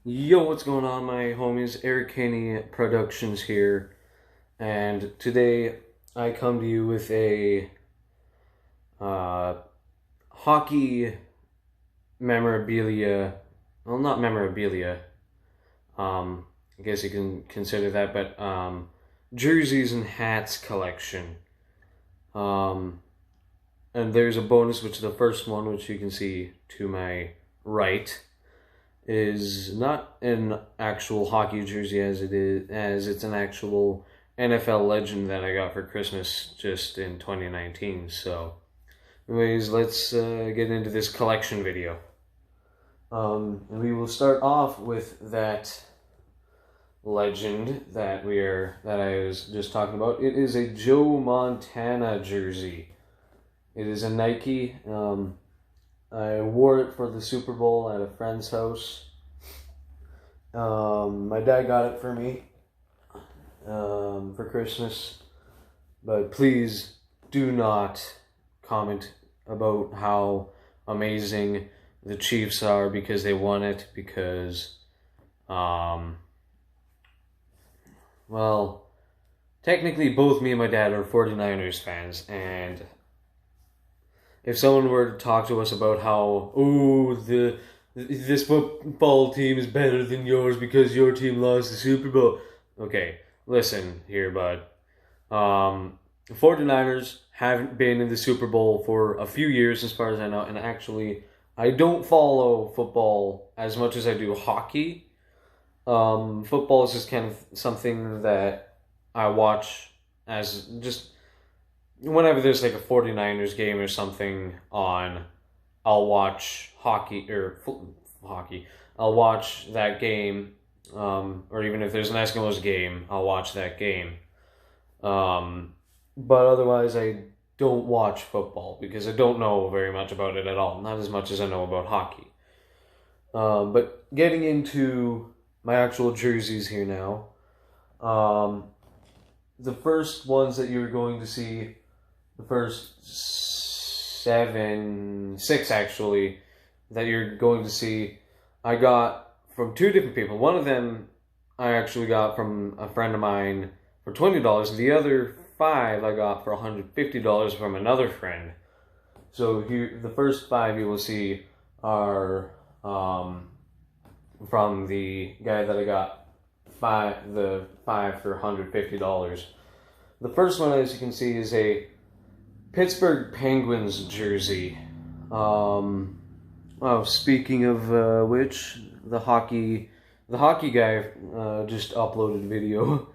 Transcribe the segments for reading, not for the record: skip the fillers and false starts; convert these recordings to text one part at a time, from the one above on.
Yo, what's going on, my homies? Eric Haney Productions here, and today I come to you with a uh, hockey memorabilia. Well, not memorabilia. I guess you can consider that, but jerseys and hats collection. Um, and there's a bonus, which is the first one, which you can see to my right, is not an actual hockey jersey as it's an actual NFL legend that I got for Christmas just in 2019. So, anyways, let's get into this collection video. And we will start off with that legend that I was just talking about. It is a Joe Montana jersey. It is a Nike. I wore it for the Super Bowl at a friend's house. My dad got it for me for Christmas. But please do not comment about how amazing the Chiefs are because they won it. Because, well, technically both me and my dad are 49ers fans. And if someone were to talk to us about how, this football team is better than yours because your team lost the Super Bowl. Okay, listen here, bud. 49ers haven't been in the Super Bowl for a few years as far as I know. And actually, I don't follow football as much as I do hockey. Football is just kind of something that I watch as just whenever there's like a 49ers game or something on, I'll watch hockey. I'll watch that game, or even if there's an Eskimos game, I'll watch that game. But otherwise, I don't watch football because I don't know very much about it at all. Not as much as I know about hockey. But getting into my actual jerseys here now. The first ones that you're going to see, the first six actually, that you're going to see, I got from two different people. One of them I actually got from a friend of mine for $20. The other five I got for $150 from another friend. So here, the first five you will see are from the guy that I got the five for $150. The first one, as you can see, is a Pittsburgh Penguins jersey. Speaking of which, the hockey guy just uploaded a video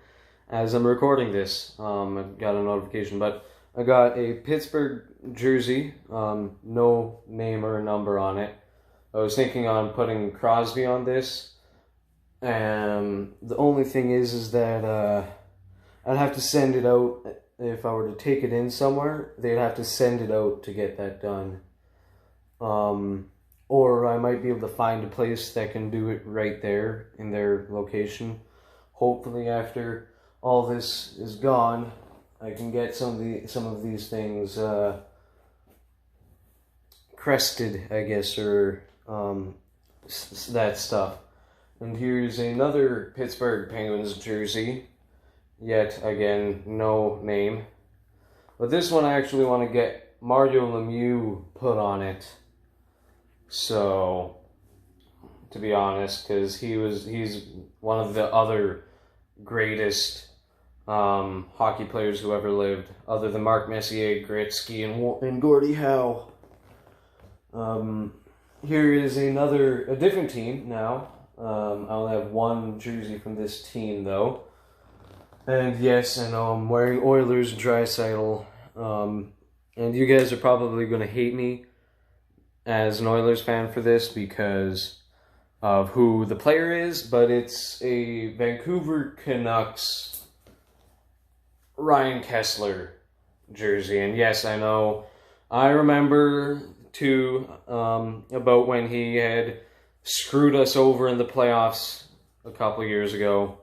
as I'm recording this. I got a notification, but I got a Pittsburgh jersey, no name or number on it. I was thinking on putting Crosby on this, and the only thing is that I'd have to send it out. If I were to take it in somewhere, they'd have to send it out to get that done. Or I might be able to find a place that can do it right there in their location. Hopefully after all this is gone, I can get some of these things crested, I guess, or that stuff. And here's another Pittsburgh Penguins jersey. Yet again, no name. But this one I actually want to get Mario Lemieux put on it. So, to be honest, because he's one of the other greatest hockey players who ever lived, other than Mark Messier, Gretzky, and Gordie Howe. Here is a different team now. I only have one jersey from this team though. And yes, I know I'm wearing Oilers Draisaitl. And you guys are probably going to hate me as an Oilers fan for this because of who the player is, but it's a Vancouver Canucks Ryan Kesler jersey. And yes, I know, I remember too about when he had screwed us over in the playoffs a couple years ago.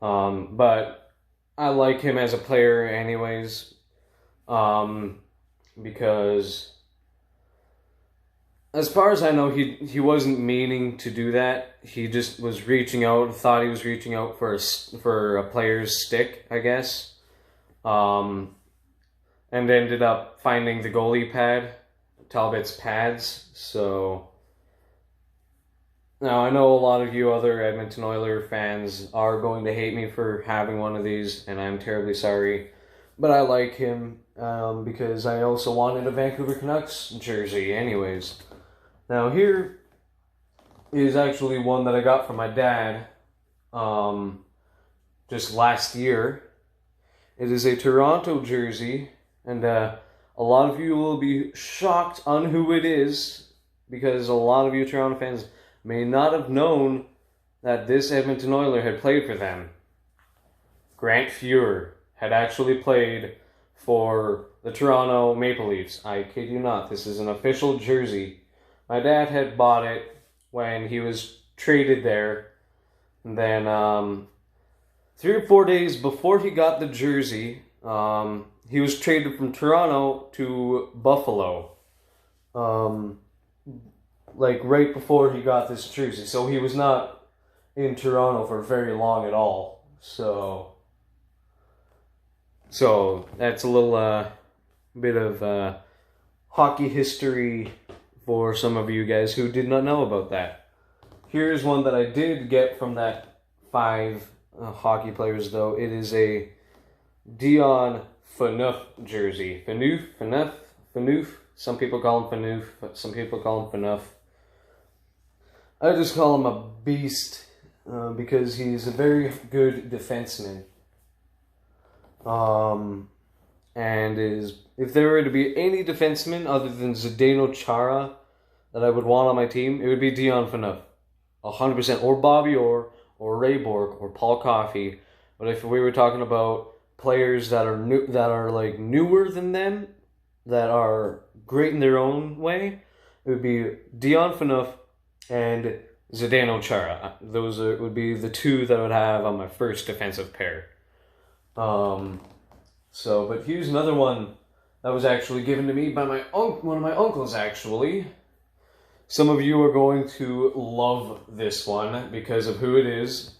But I like him as a player anyways, because as far as I know, he wasn't meaning to do that. He just was reaching out, thought he was reaching out for a player's stick, I guess. And ended up finding the goalie pad, Talbot's pads. So now I know a lot of you other Edmonton Oilers fans are going to hate me for having one of these, and I'm terribly sorry. But I like him because I also wanted a Vancouver Canucks jersey anyways. Now here is actually one that I got from my dad just last year. It is a Toronto jersey, and a lot of you will be shocked on who it is, because a lot of you Toronto fans may not have known that this Edmonton Oiler had played for them. Grant Fuhr had actually played for the Toronto Maple Leafs. I kid you not, this is an official jersey. My dad had bought it when he was traded there. And then 3 or 4 days before he got the jersey, he was traded from Toronto to Buffalo. Like right before he got this jersey. So he was not in Toronto for very long at all. So that's a little bit of hockey history for some of you guys who did not know about that. Here's one that I did get from that 5 hockey players, though. It is a Dion Phaneuf jersey. Phaneuf. Some people call him Phaneuf, but some people call him Phaneuf. I just call him a beast because he's a very good defenseman. And if there were to be any defenseman other than Zdeno Chara that I would want on my team, it would be Dion Phaneuf. 100%. Or Bobby Orr, or Ray Bourque, or Paul Coffey. But if we were talking about players that are newer than them, that are great in their own way, it would be Dion Phaneuf and Zdeno Chara. Those would be the 2 that I would have on my first defensive pair. But here's another one that was actually given to me by one of my uncles, actually. Some of you are going to love this one because of who it is.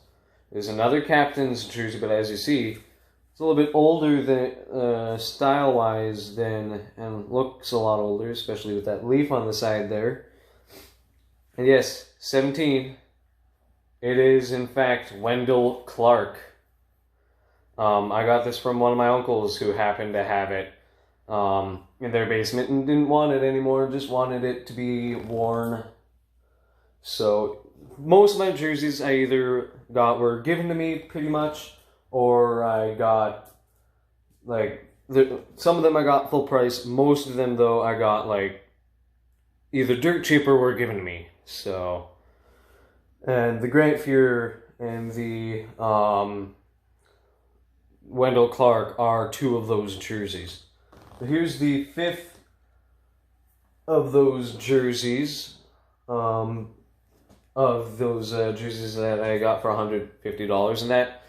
There's another captain's jersey, but as you see, it's a little bit older than style-wise and looks a lot older, especially with that leaf on the side there. And yes, 17. It is, in fact, Wendell Clark. I got this from one of my uncles who happened to have it in their basement and didn't want it anymore, just wanted it to be worn. So most of my jerseys I either were given to me pretty much, or I got some of them I got full price. Most of them though I got either dirt cheap or were given to me. So, and the Grant Fuhr and the Wendell Clark are 2 of those jerseys. Here's the 5th of those jerseys, that I got for $150, and that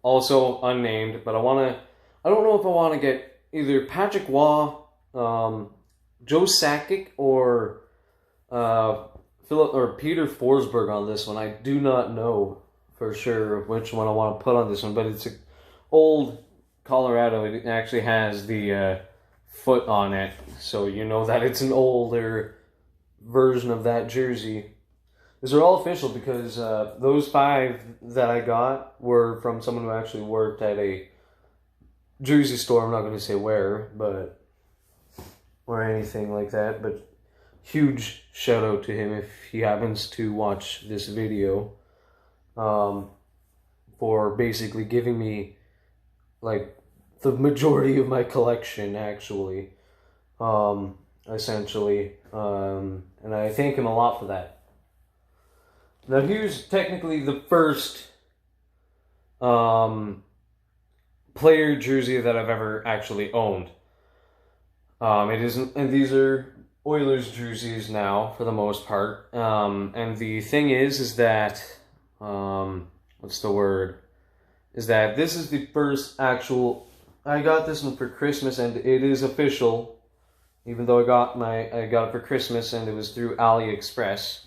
also unnamed. But I don't know if I want to get either Patrick Waugh, Joe Sakic, or Peter Forsberg on this one. I do not know for sure which one I want to put on this one, but it's an old Colorado. It actually has the foot on it, so you know that it's an older version of that jersey. These are all official because those 5 that I got were from someone who actually worked at a jersey store. I'm not going to say where, or anything like that, but huge shout out to him if he happens to watch this video, for basically giving me the majority of my collection, actually, essentially, and I thank him a lot for that. Now here's technically the first player jersey that I've ever actually owned. It isn't, and these are Oilers jerseys now for the most part. And the thing is that what's the word? Is that this is the first actual. I got this one for Christmas, and it is official. even though I got it for Christmas and it was through AliExpress.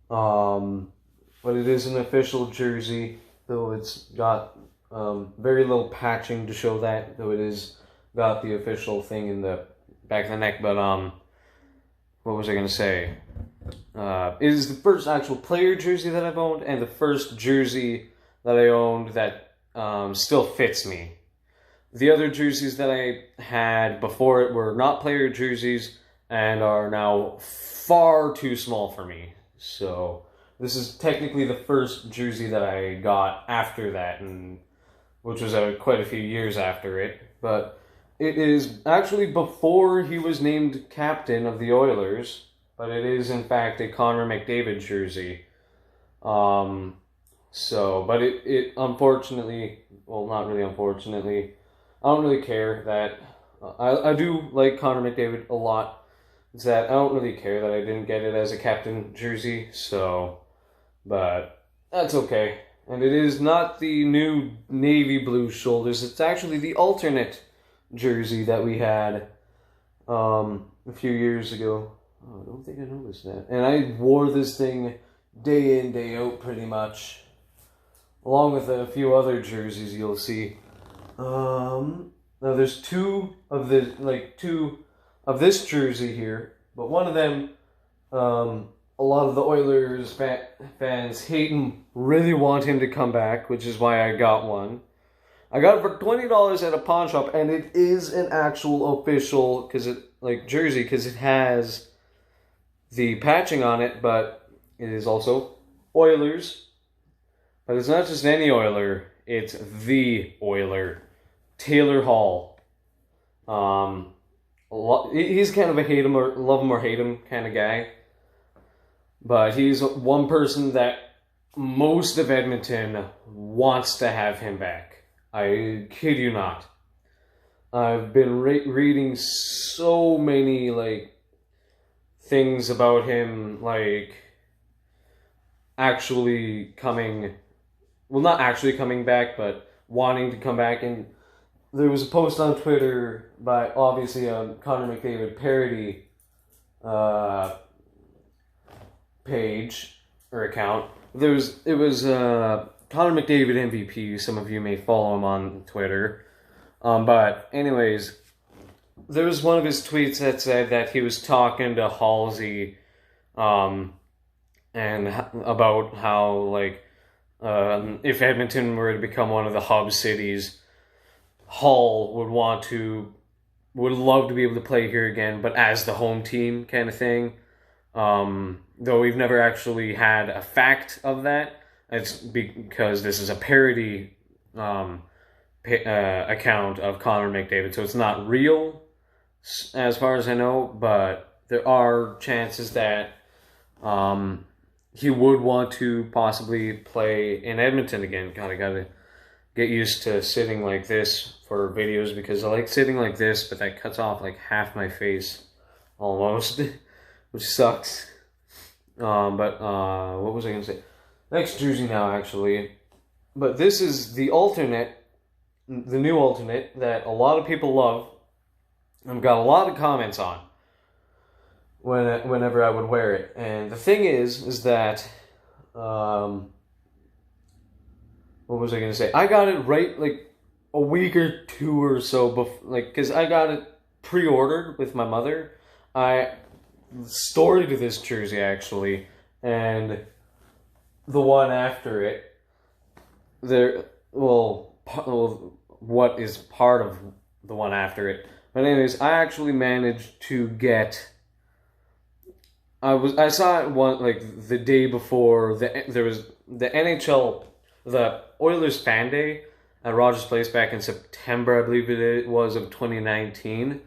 But it is an official jersey, though it's got very little patching to show that, though it is got the official thing in the back of the neck. But what was I gonna say? It is the first actual player jersey that I've owned, and the first jersey that I owned that still fits me. The other jerseys that I had before it were not player jerseys and are now far too small for me. So this is technically the first jersey that I got after that, and which was quite a few years after it. But it is actually before he was named captain of the Oilers, but it is in fact a Connor McDavid jersey. But it unfortunately, well, not really unfortunately, I don't really care that, I do like Connor McDavid a lot. It's that I don't really care that I didn't get it as a captain jersey, so, but that's okay. And it is not the new navy blue shoulders, it's actually the alternate jersey that we had a few years ago. Oh, I don't think I noticed that. And I wore this thing day in, day out pretty much, along with a few other jerseys you'll see. Now there's two of this jersey here, but one of them, a lot of the Oilers fans hate and really want him to come back, which is why I got one. I got it for $20 at a pawn shop, and it is an actual official jersey because it has the patching on it, but it is also Oilers. But it's not just any Oiler; it's the Oiler, Taylor Hall. He's kind of a hate him or love him or hate him kind of guy. But he's one person that most of Edmonton wants to have him back. I kid you not. I've been reading so many things about him, actually coming, well, not actually coming back, but wanting to come back. And there was a post on Twitter by, obviously, a Connor McDavid parody page or account. It was Connor McDavid MVP. Some of you may follow him on Twitter. But anyways, there was one of his tweets that said that he was talking to Halsey and about how if Edmonton were to become one of the hub cities, Hull would love to be able to play here again, but as the home team kind of thing. Though we've never actually had a fact of that. It's because this is a parody account of Connor McDavid, so it's not real as far as I know, but there are chances that he would want to possibly play in Edmonton again. God, I gotta get used to sitting like this for videos because I like sitting like this, but that cuts off half my face almost, which sucks. But what was I gonna say? Next jersey now, actually. But this is the alternate, the new alternate that a lot of people love. I've got a lot of comments on whenever I would wear it. And the thing is that, what was I gonna say? I got it right a week or two or so before, because I got it pre-ordered with my mother. Story to this jersey actually, and the one after it. What is part of the one after it? But anyways, I actually managed to get. I saw it the day before there was the NHL, the Oilers fan day at Rogers Place back in September, I believe it was, of 2019.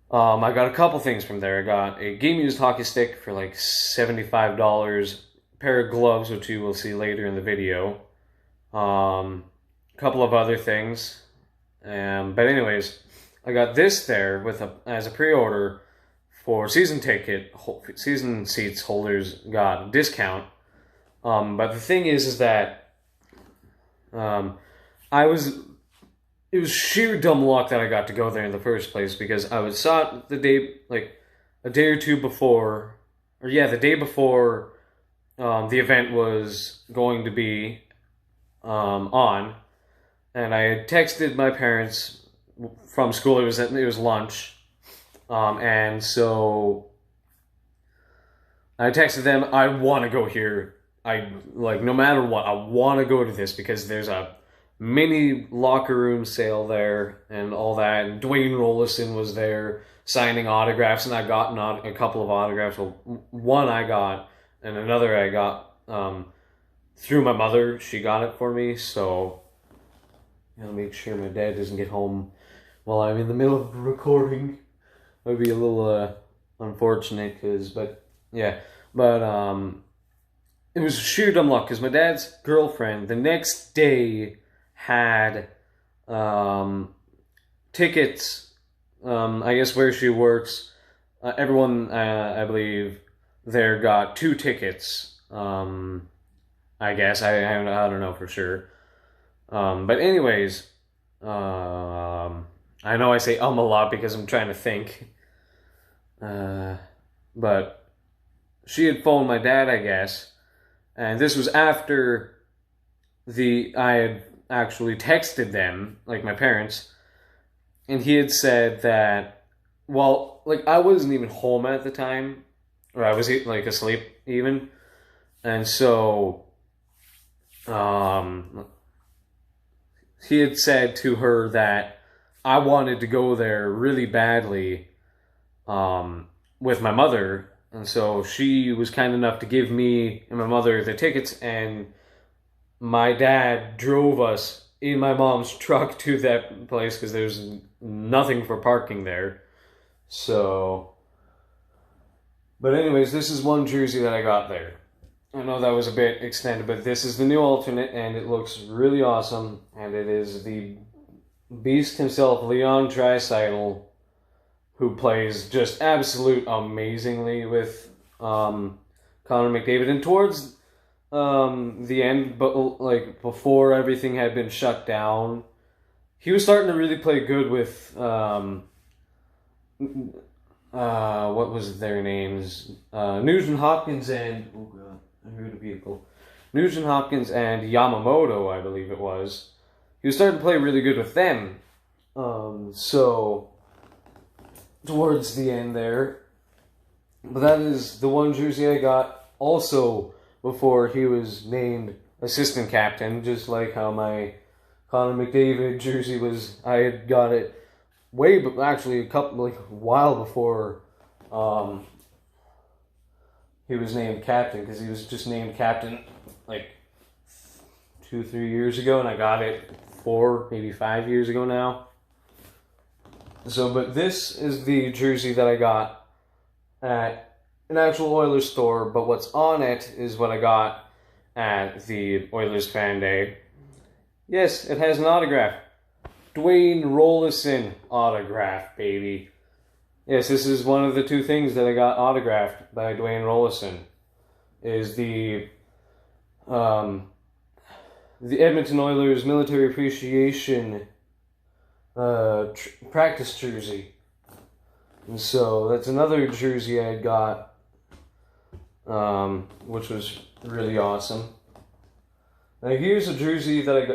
I got a couple things from there. I got a game-used hockey stick for $75, a pair of gloves, which you will see later in the video, a couple of other things. But anyways, I got this there as a pre-order for season seats holders got a discount. But the thing is that I was it was sheer dumb luck that I got to go there in the first place, because I was saw it the day, like, a day or two before, or yeah, the day before the event was going to be on, and I had texted my parents from school. It was lunch, and so I texted them, I want to go here. No matter what, I want to go to this because there's a mini locker room sale there and all that. And Dwayne Rollison was there signing autographs, and I got a couple of autographs. Well, one I got, and another I got through my mother. She got it for me, so I'll make sure my dad doesn't get home while I'm in the middle of recording. That would be a little unfortunate, but it was sheer dumb luck, because my dad's girlfriend the next day had tickets, I guess where she works. Everyone, I believe, there got 2 tickets. I guess, I don't know for sure. But anyways, I know I say a lot because I'm trying to think. But she had phoned my dad, I guess. And this was after I had actually texted them, like my parents, and he had said that, well, like, I wasn't even home at the time, or I was like asleep even, and so he had said to her that I wanted to go there really badly with my mother. And so she was kind enough to give me and my mother the tickets, and my dad drove us in my mom's truck to that place because there's nothing for parking there. So, but anyways, this is one jersey that I got there. I know that was a bit extended, but this is the new alternate, and it looks really awesome. And it is the beast himself, Leon Draisaitl, who plays just absolute amazingly with Connor McDavid. And towards the end, but like before everything had been shut down, he was starting to really play good with what was their names? Nugent Hopkins and Nugent Hopkins and Yamamoto, I believe it was. He was starting to play really good with them. So towards the end there. But that is the one jersey I got also before he was named assistant captain, just like how my Connor McDavid jersey was. I had got it actually a while before he was named captain, because he was just named captain like 2-3 years ago, and I got it 4, maybe 5 years ago now. So, but this is the jersey that I got at an actual Oilers store, but what's on it is what I got at the Oilers Fan Day. Yes, it has an autograph. Dwayne Rollison autograph, baby. Yes, this is one of the 2 things that I got autographed by Dwayne Rollison. Is the Edmonton Oilers Military Appreciation practice jersey. And so that's another jersey I got, which was really awesome. Now here's a jersey that I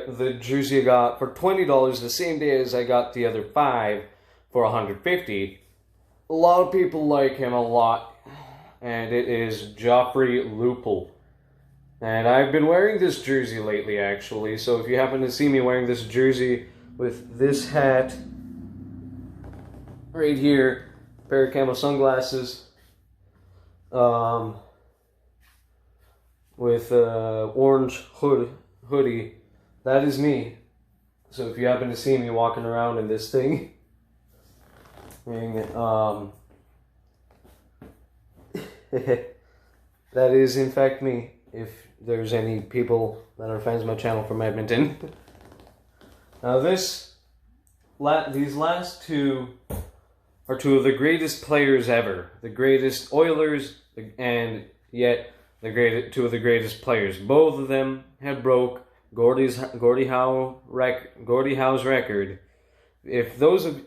got for $20 the same day as I got the other 5 for $150. A lot of people like him a lot, and it is Joffrey Lupul. And I've been wearing this jersey lately, actually, so if you happen to see me wearing this jersey with this hat right here, pair of camo sunglasses, with orange hoodie, that is me. So if you happen to see me walking around in this thing, that is in fact me, if there's any people that are fans of my channel from Edmonton. Now these last 2 are 2 of the greatest players ever. The greatest Oilers, and yet 2 of the greatest players. Both of them had broke Gordie Howe's record if those of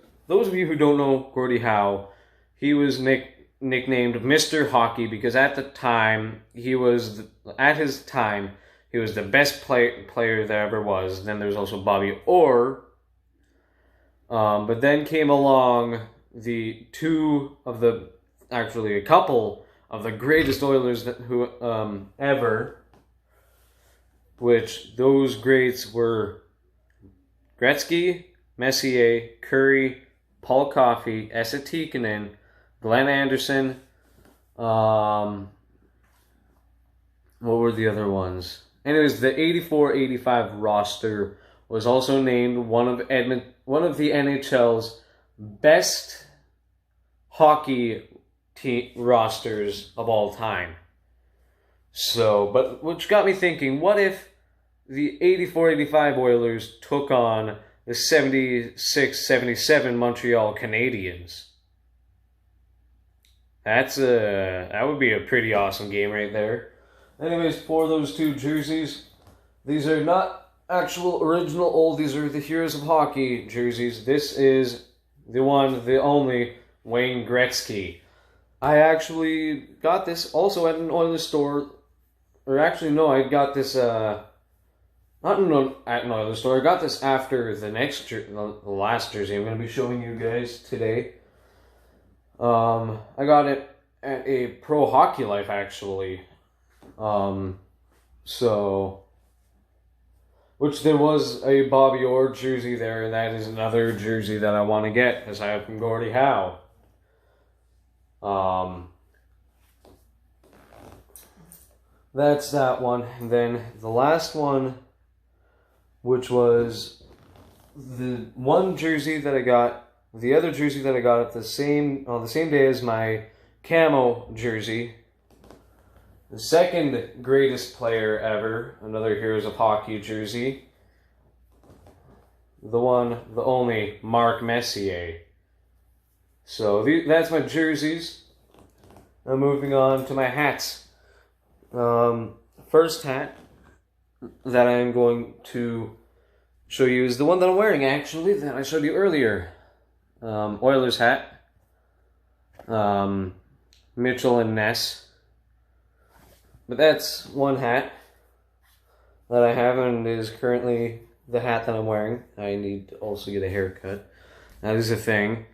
you who don't know Gordie Howe, he was nicknamed Mr. Hockey because at his time he was the best player there ever was. Then there's also Bobby Orr. But then came along a couple of the greatest Oilers ever, which those greats were Gretzky, Messier, Curry, Paul Coffey, Esa Tikkanen, Glenn Anderson. What were the other ones? Anyways, the 84-85 roster was also named one of the NHL's best hockey rosters of all time. So, but which got me thinking, what if the 84-85 Oilers took on the 76-77 Montreal Canadiens? That would be a pretty awesome game right there. Anyways, for those two jerseys, these are not actual original old, these are the Heroes of Hockey jerseys. This is the one, the only Wayne Gretzky. I actually got this also at an Oilers store, or actually no, I got this not at an Oilers store. I got this after the last jersey I'm going to be showing you guys today. I got it at a Pro Hockey Life actually. Which there was a Bobby Orr jersey there, and that is another jersey that I want to get, aside from Gordie Howe. That's that one. And then the last one, which was the one jersey that I got, the other jersey that I got on the same day as my camo jersey. The second greatest player ever, another Heroes of Hockey jersey. The one, the only, Mark Messier. So that's my jerseys. Now moving on to my hats. First hat that I'm going to show you is the one that I'm wearing actually, that I showed you earlier. Oilers hat. Mitchell and Ness. But that's one hat that I have, and is currently the hat that I'm wearing. I need to also get a haircut. That is a thing.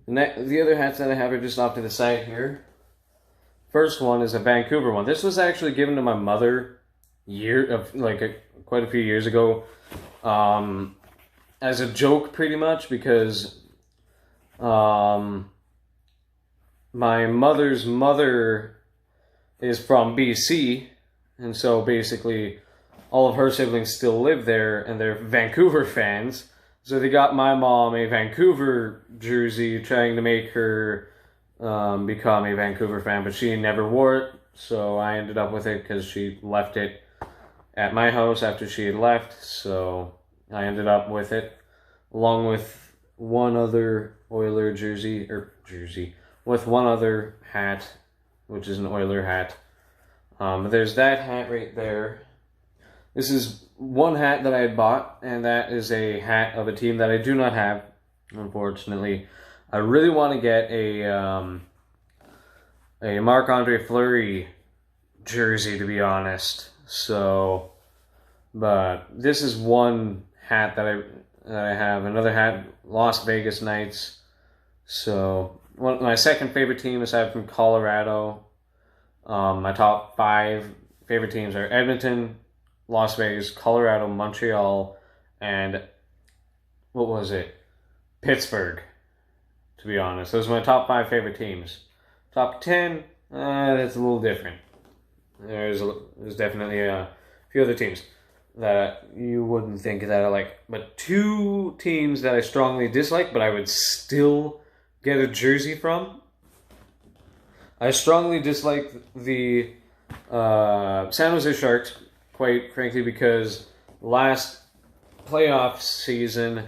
The other hats that I have are just off to the side here. First one is a Vancouver one. This was actually given to my mother quite a few years ago, as a joke pretty much, because my mother's mother is from BC, and so basically all of her siblings still live there, and they're Vancouver fans. So they got my mom a Vancouver jersey, trying to make her become a Vancouver fan, but she never wore it, so I ended up with it because she left it at my house after she had left, so I ended up with it, along with one other Oiler with one other hat, which is an Oiler hat. There's that hat right there. This is one hat that I had bought, and that is a hat of a team that I do not have, unfortunately. I really want to get a Marc-Andre Fleury jersey, to be honest. So, but this is one hat that I have. Another hat, Las Vegas Knights. So, my second favorite team aside from Colorado. My top 5 favorite teams are Edmonton, Las Vegas, Colorado, Montreal, and Pittsburgh, to be honest. Those are my top 5 favorite teams. Top 10, that's a little different. There's definitely a few other teams that you wouldn't think that I like. But 2 teams that I strongly dislike, but I would still get a jersey from. I strongly dislike the San Jose Sharks, quite frankly, because last playoff season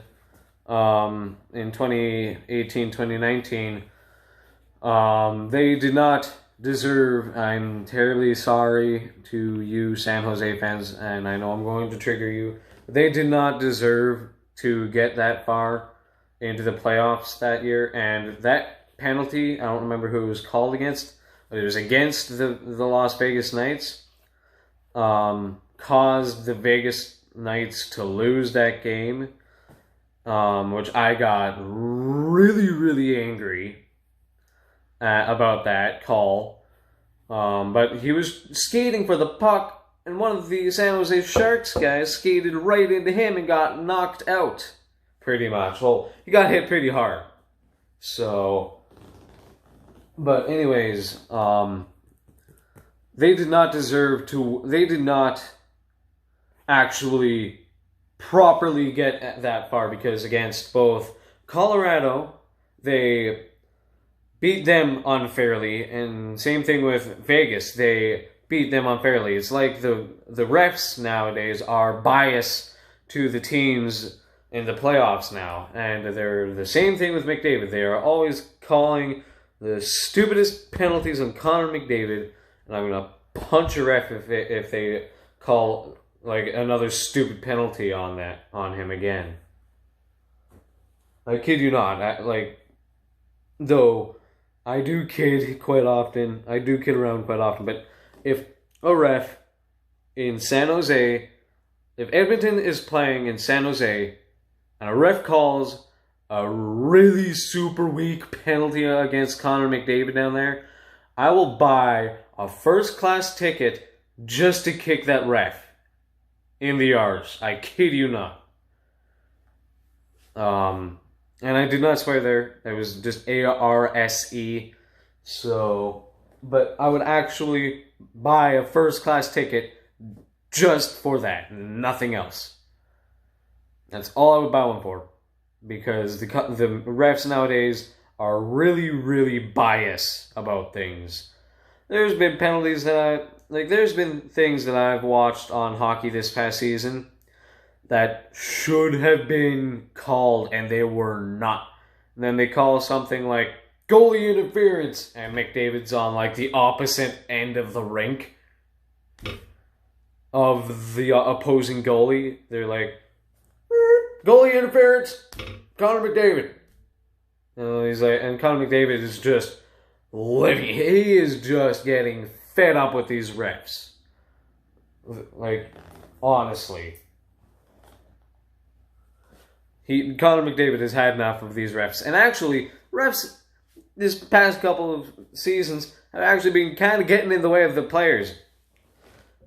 in 2018-2019, they did not deserve, I'm terribly sorry to you San Jose fans, and I know I'm going to trigger you, they did not deserve to get that far into the playoffs that year, and that penalty, I don't remember who it was called against, but it was against the Las Vegas Knights, caused the Vegas Knights to lose that game, which I got really, really angry about that call. But he was skating for the puck, and one of the San Jose Sharks guys skated right into him and got knocked out, pretty much. Well, he got hit pretty hard. So, but anyways, they did not deserve to, they did not actually properly get that far, because against both Colorado, they beat them unfairly, and same thing with Vegas, they beat them unfairly. It's like the refs nowadays are biased to the teams in the playoffs now, and they're the same thing with McDavid. They are always calling the stupidest penalties on Connor McDavid, and I'm gonna punch a ref if they call like another stupid penalty on him again. I kid you not. Though I do kid quite often. I do kid around quite often. But if a ref in San Jose, if Edmonton is playing in San Jose, and a ref calls a really super weak penalty against Connor McDavid down there, I will buy a first-class ticket just to kick that ref in the arse. I kid you not. And I did not swear there. It was just ARSE. So, but I would actually buy a first-class ticket just for that. Nothing else. That's all I would buy one for. Because the refs nowadays are really, really biased about things. There's been penalties that there's been things that I've watched on hockey this past season that should have been called, and they were not. And then they call something like goalie interference, and McDavid's on like the opposite end of the rink of the opposing goalie. They're like, goalie interference, Connor McDavid. And he's like, and Connor McDavid is just living. He is just getting fed up with these refs. Like, honestly. Connor McDavid has had enough of these refs. And actually, refs this past couple of seasons have actually been kind of getting in the way of the players.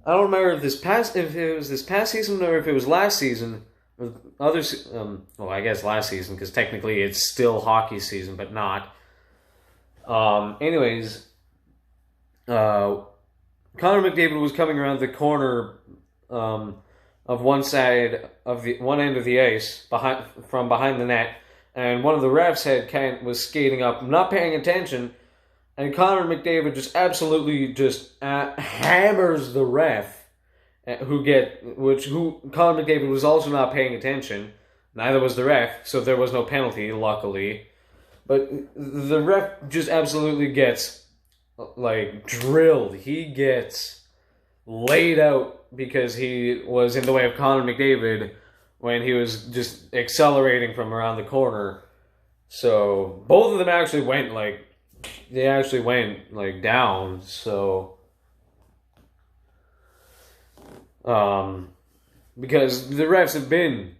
I don't remember if it was this past season or if it was last season. Well, I guess last season, because technically it's still hockey season, but not. Anyways, Connor McDavid was coming around the corner of one side of one end of the ice from behind the net, and one of the refs was skating up, not paying attention, and Connor McDavid just absolutely hammers the ref, who Connor McDavid was also not paying attention. Neither was the ref, so there was no penalty, luckily. But the ref just absolutely gets, like, drilled. He gets laid out because he was in the way of Connor McDavid when he was just accelerating from around the corner. So, both of them actually went, down, so... because the refs have been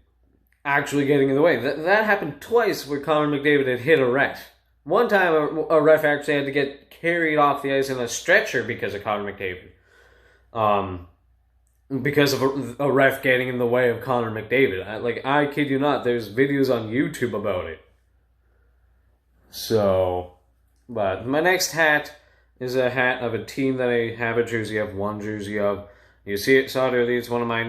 actually getting in the way. That happened twice where Connor McDavid had hit a ref. One time a ref actually had to get carried off the ice in a stretcher because of Connor McDavid. Because of a ref getting in the way of Connor McDavid. I kid you not, there's videos on YouTube about it. So, but my next hat is a hat of a team that I have a jersey of, one jersey of. You saw it earlier, it's one of my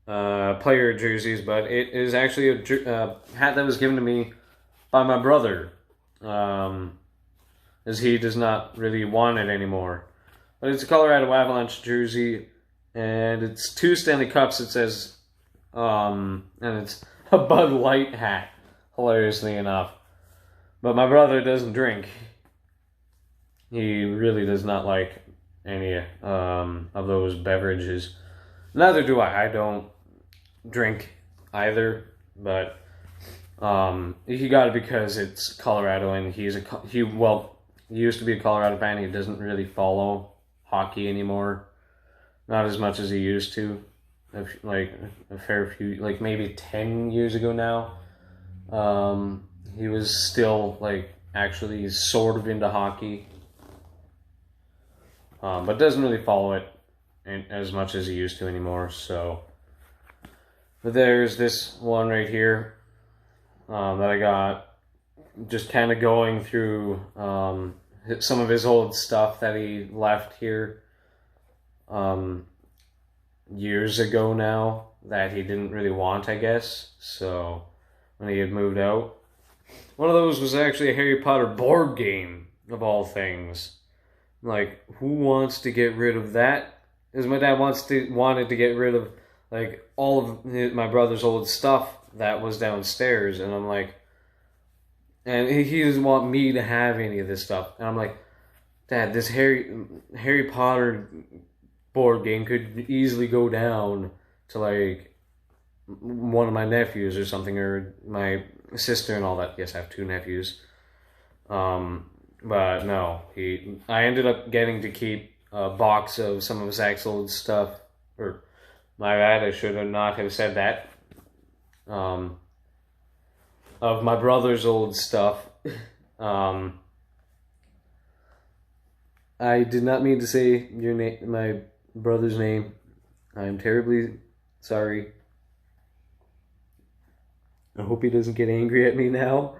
non-player jerseys, but it is actually a hat that was given to me by my brother, as he does not really want it anymore. But it's a Colorado Avalanche jersey, and it's 2 Stanley Cups, it says, and it's a Bud Light hat, hilariously enough. But my brother doesn't drink. He really does not like any of those beverages. Neither do I. I don't drink either, but He got it because it's Colorado, and he used to be a Colorado fan. He doesn't really follow hockey anymore, not as much as he used to. Like a fair few, like maybe 10 years ago now. He was still like actually sort of into hockey, but doesn't really follow it as much as he used to anymore. So, but there's this one right here. That I got just kind of going through some of his old stuff that he left here years ago now that he didn't really want, I guess. So when he had moved out, one of those was actually a Harry Potter board game of all things. Like, who wants to get rid of that? Because my dad wanted to get rid of like all of my brother's old stuff that was downstairs, and I'm like, and he doesn't want me to have any of this stuff, and I'm like, Dad, this Harry Potter board game could easily go down to like one of my nephews or something, or my sister and all that. Yes, I have 2 nephews. But no, I ended up getting to keep a box of some of Zach's old stuff, or my bad, I should not have said that. Of my brother's old stuff. I did not mean to say my brother's name. I am terribly sorry. I hope he doesn't get angry at me now,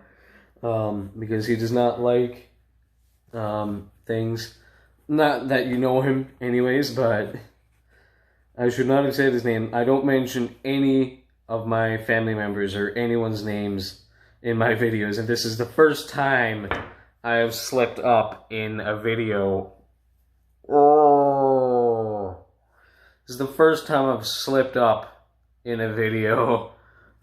because he does not like things. Not that you know him anyways, but I should not have said his name. I don't mention any of my family members or anyone's names in my videos, and this is the first time I have slipped up in a video. Oh, this is the first time I've slipped up in a video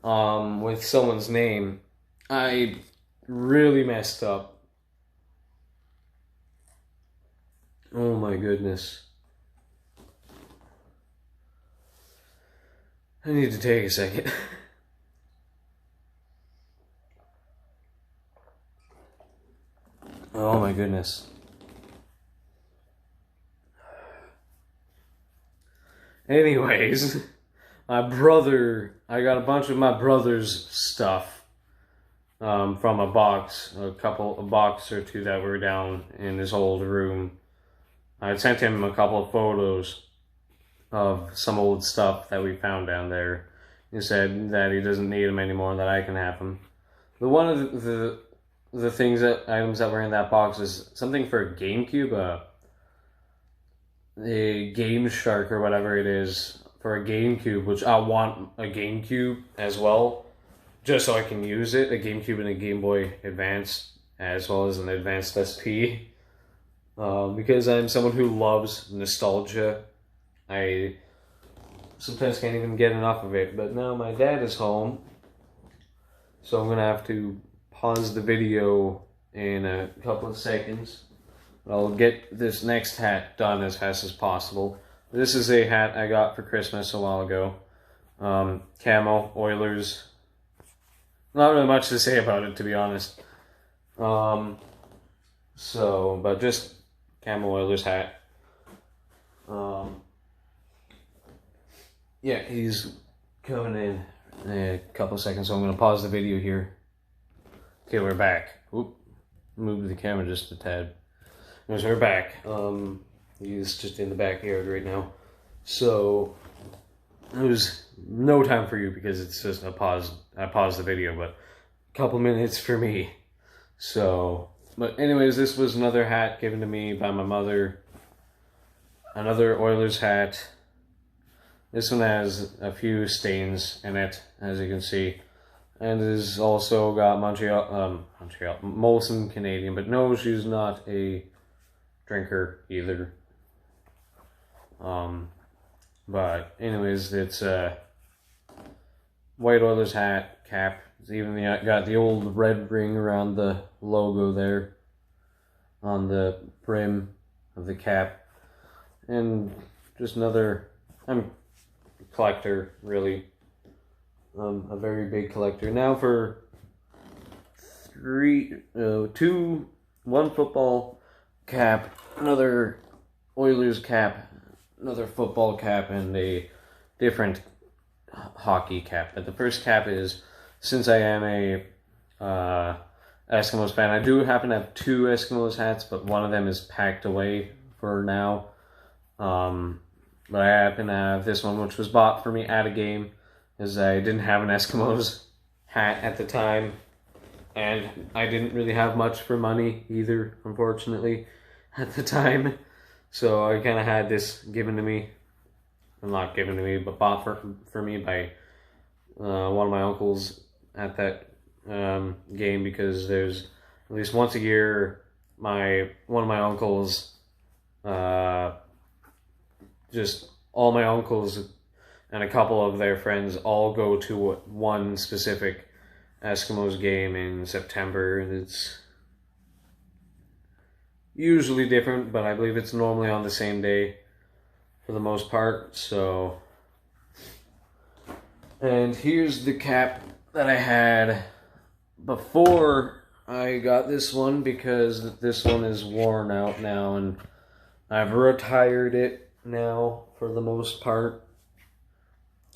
with someone's name. I really messed up. Oh my goodness. I need to take a second. Oh my goodness. Anyways, I got a bunch of my brother's stuff from a box or two that were down in his old room. I had sent him a couple of photos of some old stuff that we found down there. He said that he doesn't need them anymore, that I can have them. The one of the items that were in that box is something for a GameCube, a Game Shark or whatever it is for a GameCube, which I want a GameCube as well, just so I can use it. A GameCube and a Game Boy Advance, as well as an Advanced SP, because I'm someone who loves nostalgia. I sometimes can't even get enough of it, but now my dad is home, so I'm gonna have to pause the video in a couple of seconds. I'll get this next hat done as fast as possible. This is a hat I got for Christmas a while ago. Camo, Oilers. Not really much to say about it, to be honest. But just camo Oilers hat. Yeah, he's coming in a couple of seconds, so I'm going to pause the video here. Okay, we're back. Oop, moved the camera just a tad. So we're back. He's just in the backyard right now. So, it was no time for you because it's just a pause. I paused the video, but a couple minutes for me. So, but anyways, this was another hat given to me by my mother. Another Oilers hat. This one has a few stains in it, as you can see. And has also got Molson Canadian, but no, she's not a drinker either. But anyways, it's a white Oilers hat, cap. It's even got the old red ring around the logo there on the brim of the cap. And just another, I'm a collector, really. A very big collector. Now for one football cap, another Oilers cap, another football cap, and a different hockey cap. But the first cap is, since I am a Eskimos fan, I do happen to have two Eskimos hats, but one of them is packed away for now. But I happen to have this one, which was bought for me at a game, as I didn't have an Eskimos hat at the time, and I didn't really have much for money either, unfortunately, at the time. So I kind of had this given to me, well, not given to me, but bought for me by one of my uncles at that game, because there's at least once a year one of my uncles, just all my uncles and a couple of their friends all go to one specific Eskimos game in September, and it's usually different, but I believe it's normally on the same day for the most part. So, and here's the cap that I had before I got this one, because this one is worn out now, and I've retired it now for the most part.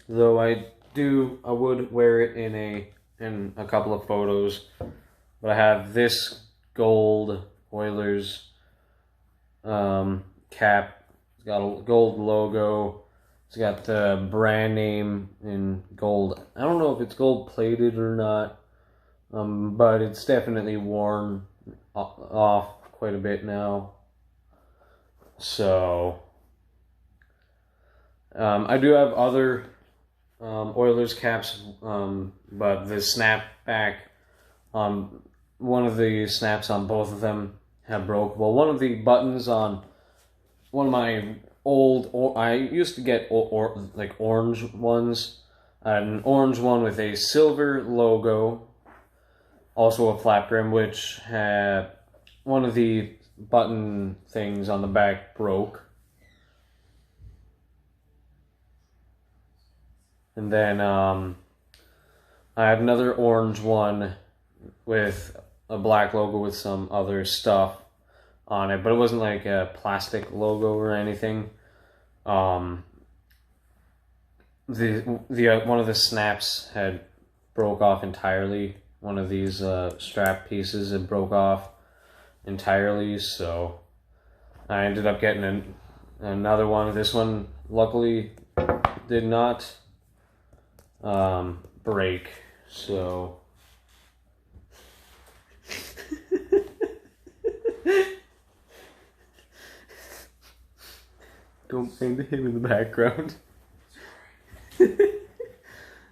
Though I would wear it in a couple of photos. But I have this gold Oilers cap. It's got a gold logo. It's got the brand name in gold. I don't know if it's gold plated or not, but it's definitely worn off quite a bit now. So I do have other Oilers caps, but the snapback on one of the snaps on both of them have broke. Well, one of the buttons on one of my I used to get like orange ones, an orange one with a silver logo, also a flat brim, which had one of the button things on the back broke. And then I had another orange one with a black logo with some other stuff on it, but it wasn't like a plastic logo or anything. The one of the snaps had broke off entirely. One of these strap pieces had broke off entirely, so I ended up getting another one. This one luckily did not break, so don't mind him in the background.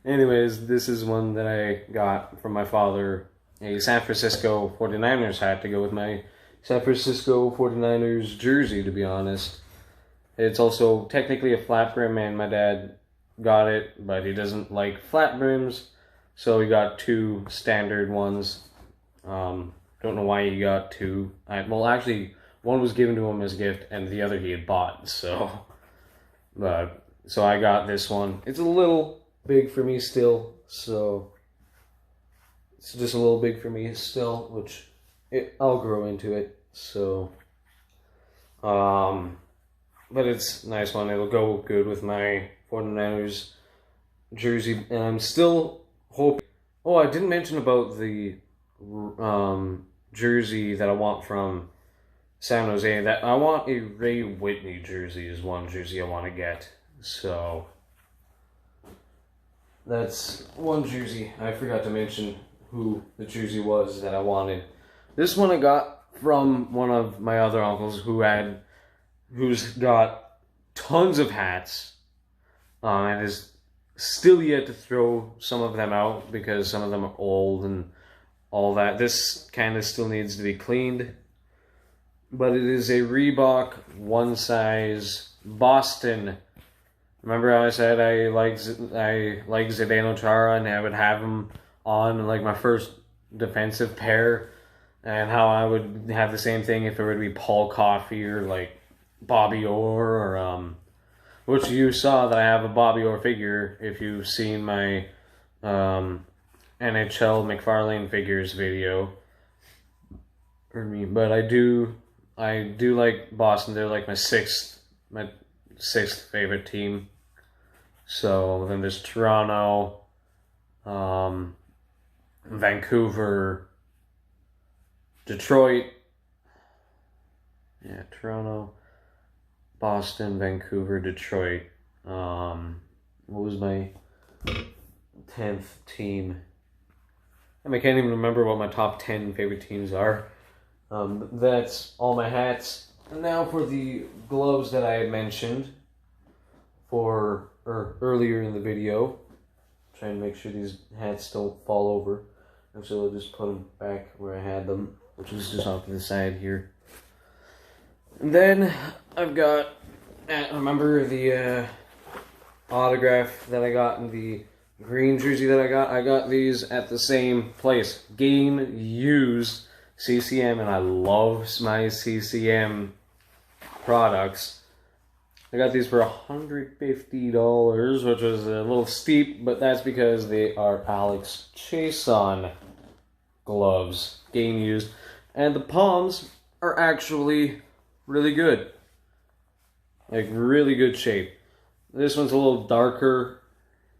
Anyways, this is one that I got from my father, a San Francisco 49ers hat to go with my San Francisco 49ers jersey, to be honest. It's also technically a flat brim, and my dad got it, but he doesn't like flat brims, so he got two standard ones. Don't know why he got two. Well, actually, one was given to him as a gift, and the other he had bought. So I got this one. It's a little big for me still, so it's just a little big for me still, which I'll grow into it. So, but it's a nice one. It'll go good with my 49ers jersey, and I'm still hoping. Oh, I didn't mention about the jersey that I want from San Jose. That I want a Ray Whitney jersey is one jersey I want to get. So that's one jersey. I forgot to mention who the jersey was that I wanted. This one I got from one of my other uncles who's got tons of hats. And is still yet to throw some of them out because some of them are old and all that. This kind of still needs to be cleaned. But it is a Reebok one size Boston. Remember how I said I like Zdeno Chara and I would have him on like my first defensive pair, and how I would have the same thing if it were to be Paul Coffey or like Bobby Orr or which you saw that I have a Bobby Orr figure if you've seen my NHL McFarlane figures video. But I do like Boston. They're like my sixth favorite team. So then there's Toronto, Vancouver, Detroit. Yeah, Toronto, Boston, Vancouver, Detroit. What was my 10th team? I can't even remember what my top 10 favorite teams are. That's all my hats. And now for the gloves that I had mentioned earlier in the video. Trying to make sure these hats don't fall over. And so I'll just put them back where I had them, which is just off to the side here. And then I've got, remember the autograph that I got in the green jersey that I got? I got these at the same place, Game Used CCM, and I love my CCM products. I got these for $150, which was a little steep, but that's because they are Alex Chason gloves, Game Used, and the palms are actually really good, like really good shape. This one's a little darker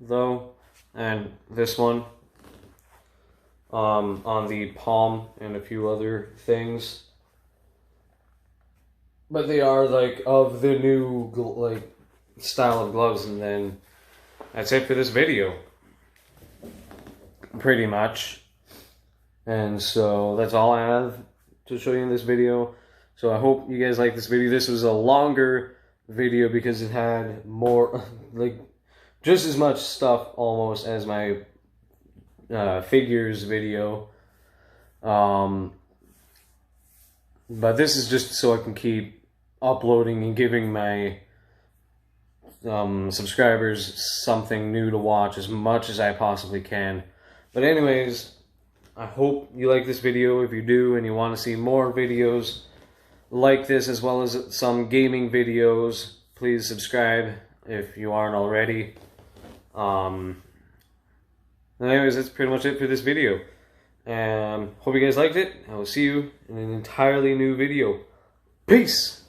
though, and this one on the palm and a few other things. But they are like of the new like style of gloves, and then that's it for this video. Pretty much. And so that's all I have to show you in this video. So I hope you guys like this video. This was a longer video because it had more, like, just as much stuff almost as my figures video. But this is just so I can keep uploading and giving my subscribers something new to watch as much as I possibly can. But anyways, I hope you like this video. If you do and you want to see more videos like this as well as some gaming videos, please subscribe if you aren't already. Anyways, that's pretty much it for this video. Hope you guys liked it. I will see you in an entirely new video. Peace!